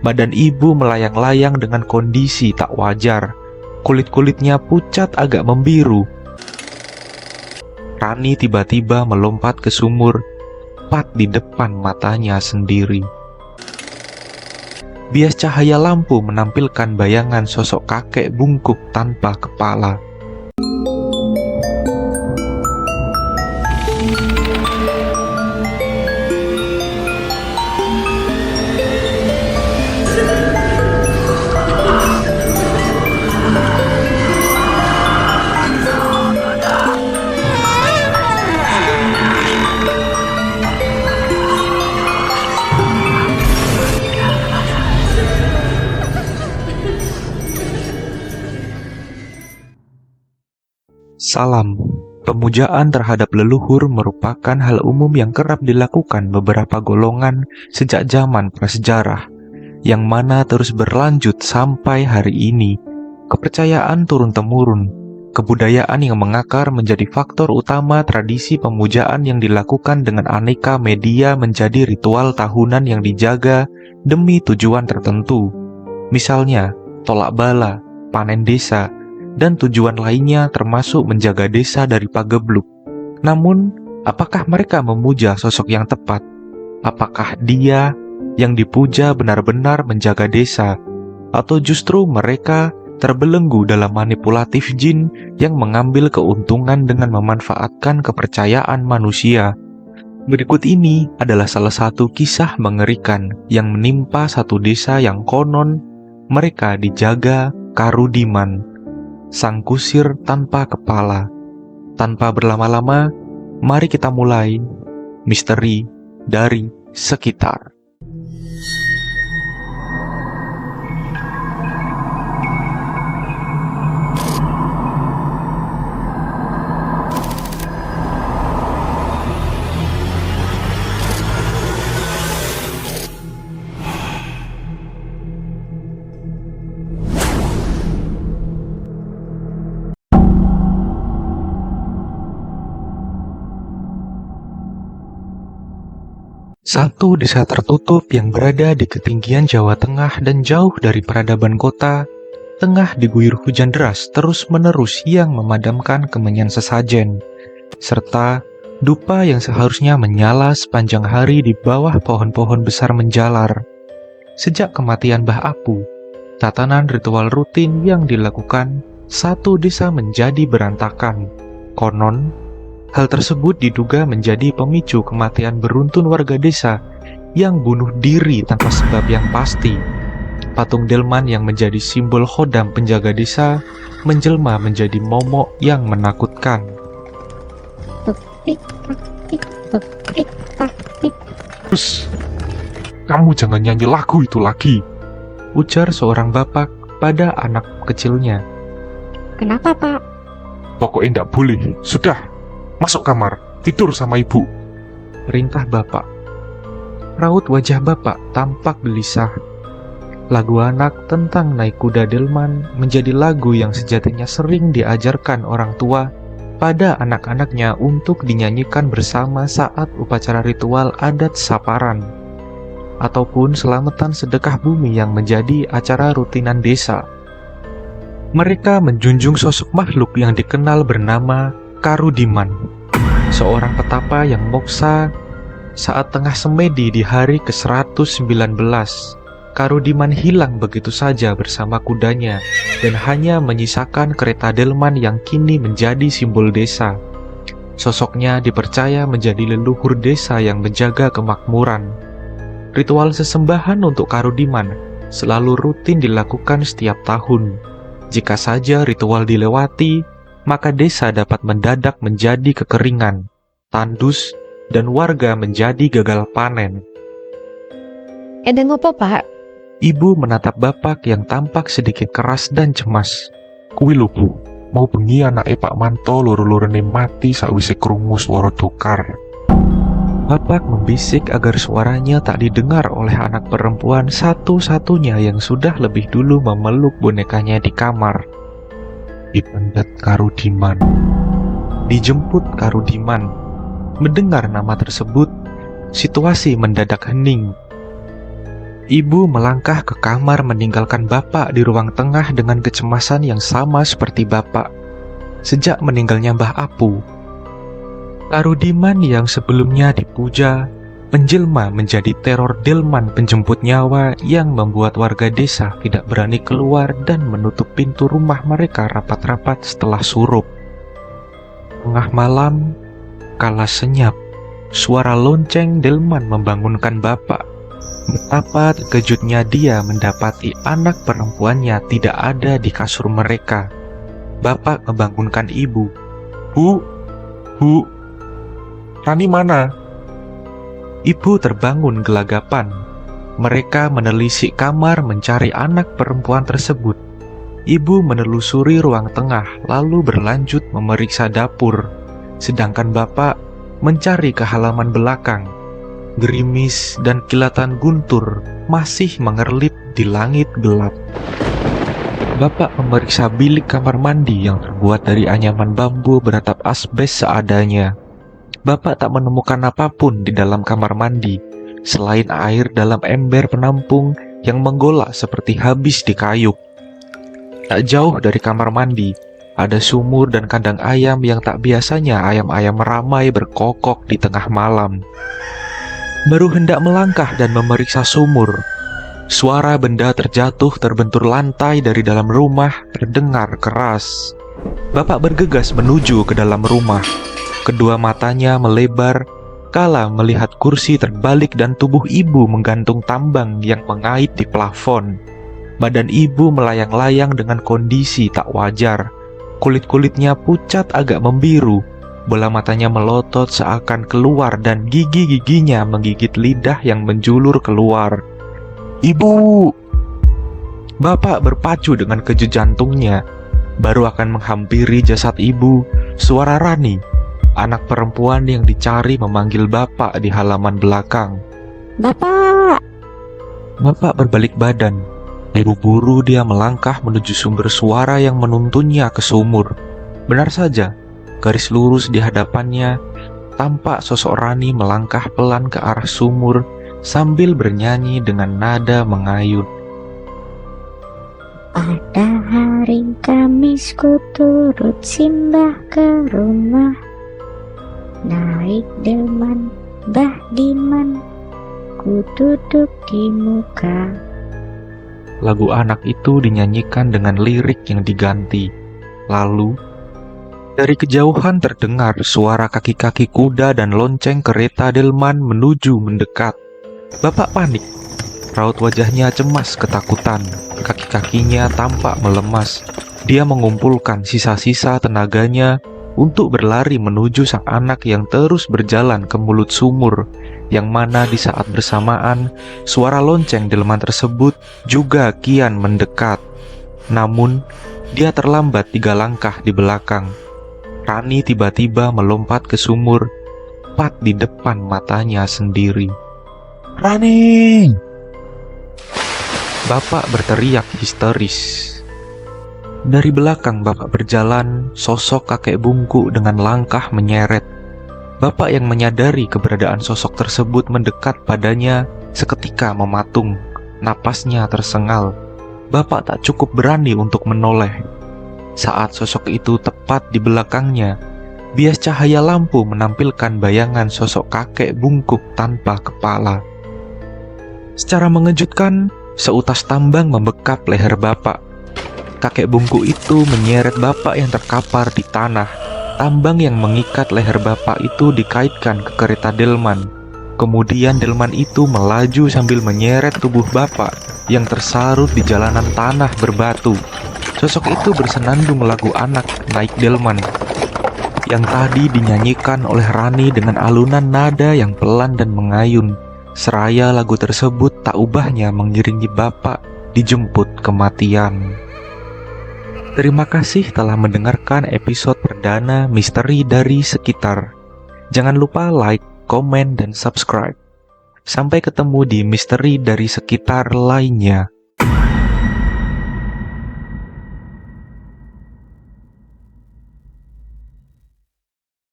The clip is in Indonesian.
Badan ibu melayang-layang dengan kondisi tak wajar. Kulit-kulitnya pucat agak membiru. Rani tiba-tiba melompat ke sumur, tepat di depan matanya sendiri. Bias cahaya lampu menampilkan bayangan sosok kakek bungkuk tanpa kepala. Salam. Pemujaan terhadap leluhur merupakan hal umum yang kerap dilakukan beberapa golongan sejak zaman prasejarah, yang mana terus berlanjut sampai hari ini. Kepercayaan turun-temurun, kebudayaan yang mengakar menjadi faktor utama tradisi pemujaan yang dilakukan dengan aneka media menjadi ritual tahunan yang dijaga demi tujuan tertentu. Misalnya, tolak bala, panen desa, dan tujuan lainnya termasuk menjaga desa dari pagebluk. Namun, apakah mereka memuja sosok yang tepat? Apakah dia yang dipuja benar-benar menjaga desa? Atau justru mereka terbelenggu dalam manipulatif jin yang mengambil keuntungan dengan memanfaatkan kepercayaan manusia? Berikut ini adalah salah satu kisah mengerikan yang menimpa satu desa yang konon mereka dijaga Karudiman, sang kusir tanpa kepala. Tanpa berlama-lama, mari kita mulai misteri dari sekitar. Satu desa tertutup yang berada di ketinggian Jawa Tengah dan jauh dari peradaban kota, tengah diguyur hujan deras terus-menerus yang memadamkan kemenyan sesajen, serta dupa yang seharusnya menyala sepanjang hari di bawah pohon-pohon besar menjalar. Sejak kematian Mbah Apu, tatanan ritual rutin yang dilakukan satu desa menjadi berantakan. Konon, hal tersebut diduga menjadi pemicu kematian beruntun warga desa yang bunuh diri tanpa sebab yang pasti. Patung delman yang menjadi simbol khodam penjaga desa menjelma menjadi momok yang menakutkan. Terus, kamu jangan nyanyi lagu itu lagi, ujar seorang bapak pada anak kecilnya. Kenapa, Pak? pokoknya ndak boleh. Sudah, masuk kamar, tidur sama ibu. Perintah bapak. Raut wajah bapak tampak gelisah. Lagu anak tentang naik kuda delman menjadi lagu yang sejatinya sering diajarkan orang tua pada anak-anaknya untuk dinyanyikan bersama saat upacara ritual adat saparan, ataupun selamatan sedekah bumi yang menjadi acara rutinan desa. Mereka menjunjung sosok makhluk yang dikenal bernama Karudiman, seorang petapa yang moksa saat tengah semedi di hari ke-119. Karudiman hilang begitu saja bersama kudanya dan hanya menyisakan kereta delman yang kini menjadi simbol desa. Sosoknya dipercaya menjadi leluhur desa yang menjaga kemakmuran. Ritual sesembahan untuk Karudiman selalu rutin dilakukan setiap tahun. Jika saja ritual dilewati, maka desa dapat mendadak menjadi kekeringan, tandus, dan warga menjadi gagal panen. Edeng opo, Pak? Ibu menatap bapak yang tampak sedikit keras dan cemas. Kuwi lho Bu, mau bengi anake Pak Manto loro-lorone mati sakwise krungu swara dokar. Bapak membisik agar suaranya tak didengar oleh anak perempuan satu-satunya yang sudah lebih dulu memeluk bonekanya di kamar. Ipendet Karudiman. Dijemput Karudiman. Mendengar nama tersebut, situasi mendadak hening. Ibu melangkah ke kamar meninggalkan bapak di ruang tengah dengan kecemasan yang sama seperti bapak. Sejak meninggalnya Mbah Apu, Karudiman yang sebelumnya dipuja menjelma menjadi teror delman penjemput nyawa yang membuat warga desa tidak berani keluar dan menutup pintu rumah mereka rapat-rapat setelah surup. Tengah malam, kala senyap, suara lonceng delman membangunkan bapak. Betapa terkejutnya dia mendapati anak perempuannya tidak ada di kasur mereka. Bapak membangunkan ibu. Bu, Rani mana? Ibu terbangun gelagapan. Mereka menelisik kamar mencari anak perempuan tersebut. Ibu menelusuri ruang tengah lalu berlanjut memeriksa dapur. Sedangkan bapak mencari ke halaman belakang. Gerimis dan kilatan guntur masih mengerlip di langit gelap. Bapak memeriksa bilik kamar mandi yang terbuat dari anyaman bambu beratap asbes seadanya. Bapak tak menemukan apapun di dalam kamar mandi selain air dalam ember penampung yang menggolak seperti habis dikayuk. Tak jauh dari kamar mandi, ada sumur dan kandang ayam yang tak biasanya ayam-ayam ramai berkokok di tengah malam. Baru hendak melangkah dan memeriksa sumur, suara benda terjatuh terbentur lantai dari dalam rumah terdengar keras. Bapak bergegas menuju ke dalam rumah. Kedua matanya melebar kala melihat kursi terbalik dan tubuh ibu menggantung tambang yang mengait di plafon. Badan ibu melayang-layang dengan kondisi tak wajar. Kulit-kulitnya pucat agak membiru. Bola matanya melotot seakan keluar dan gigi-giginya menggigit lidah yang menjulur keluar. Ibu! Bapak berpacu dengan kejut jantungnya. Baru akan menghampiri jasad ibu, suara Rani, anak perempuan yang dicari, memanggil bapak di halaman belakang. Bapak! Bapak berbalik badan. Buru-buru dia melangkah menuju sumber suara yang menuntunnya ke sumur. Benar saja, garis lurus di hadapannya tampak sosok Rani melangkah pelan ke arah sumur sambil bernyanyi dengan nada mengayun. Pada hari Kamis ku turut simbah ke rumah, naik delman Mbah Diman, ku duduk di muka. Lagu anak itu dinyanyikan dengan lirik yang diganti. Lalu, dari kejauhan terdengar suara kaki-kaki kuda dan lonceng kereta delman menuju mendekat. Bapak panik. Raut wajahnya cemas ketakutan. Kaki-kakinya tampak melemas. Dia mengumpulkan sisa-sisa tenaganya untuk berlari menuju sang anak yang terus berjalan ke mulut sumur, yang mana di saat bersamaan suara lonceng delman tersebut juga kian mendekat. Namun, dia terlambat 3 langkah di belakang. Rani tiba-tiba melompat ke sumur, tepat di depan matanya sendiri. Rani! Bapak berteriak histeris. Dari belakang bapak berjalan, sosok kakek bungkuk dengan langkah menyeret. Bapak yang menyadari keberadaan sosok tersebut mendekat padanya seketika mematung. Napasnya tersengal. Bapak tak cukup berani untuk menoleh. Saat sosok itu tepat di belakangnya, bias cahaya lampu menampilkan bayangan sosok kakek bungkuk tanpa kepala. Secara mengejutkan, seutas tambang membekap leher bapak. Kakek bungkuk itu menyeret bapak yang terkapar di tanah. Tambang yang mengikat leher bapak itu dikaitkan ke kereta delman. Kemudian delman itu melaju sambil menyeret tubuh bapak yang tersarut di jalanan tanah berbatu. Sosok itu bersenandung lagu anak naik delman yang tadi dinyanyikan oleh Rani dengan alunan nada yang pelan dan mengayun. Seraya lagu tersebut tak ubahnya mengiringi bapak dijemput kematian. Terima kasih telah mendengarkan episode perdana Misteri dari Sekitar. Jangan lupa like, komen, dan subscribe. Sampai ketemu di Misteri dari Sekitar lainnya.